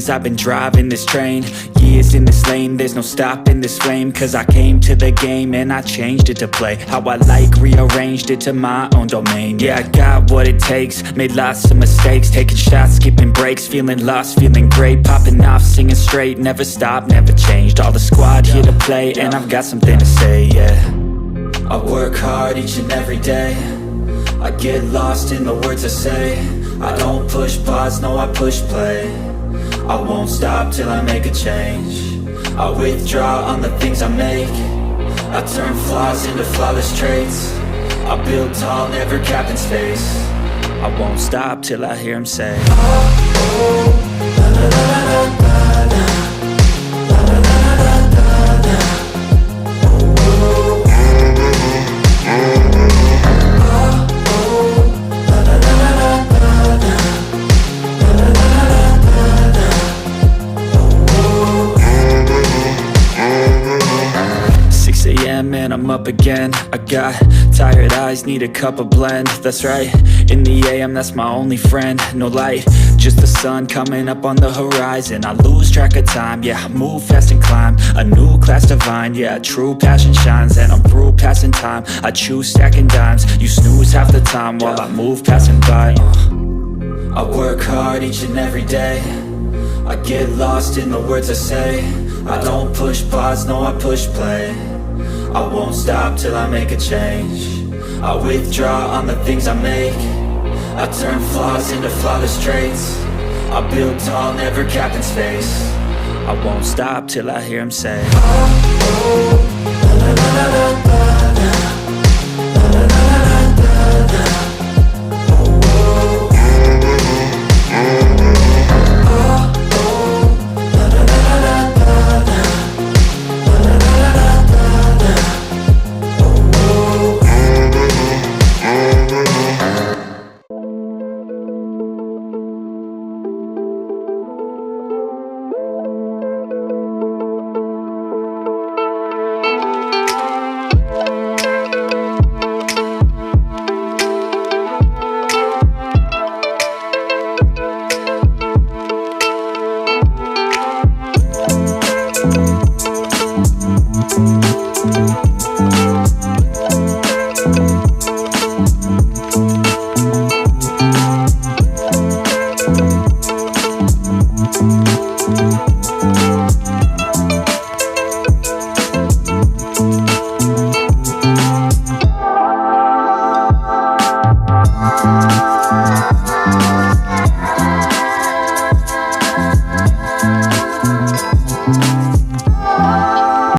years I've been driving this train, years in this lane, there's no stopping this flame. Cause I came to the game and I changed it to play how I like, rearranged it to my own domain. Yeah, I got what it takes, made lots of mistakes, taking shots, skipping breaks, feeling lost, feeling great, popping off, singing straight, never stopped, never changed. All the squad here to play and I've got something to say, yeah. I work hard each and every day, I get lost in the words I say. I don't push pause, no I push play. I won't stop till I make a change. I withdraw on the things I make. I turn flaws into flawless traits. I build tall, never capped in space. I won't stop till I hear him say, oh, oh, la, la, la, la, la, la. And I'm up again. I got tired eyes, need a cup of blend. That's right, in the AM, that's my only friend. No light, just the sun coming up on the horizon. I lose track of time, yeah, I move fast and climb a new class divine, yeah, true passion shines. And I'm through passing time, I choose stacking dimes. You snooze half the time while I move passing by. I work hard each and every day, I get lost in the words I say. I don't push pause, no I push play. I won't stop till I make a change. I withdraw on the things I make. I turn flaws into flawless traits. I build tall, never capped in space. I won't stop till I hear him say, oh, oh, la, la, la, la, la.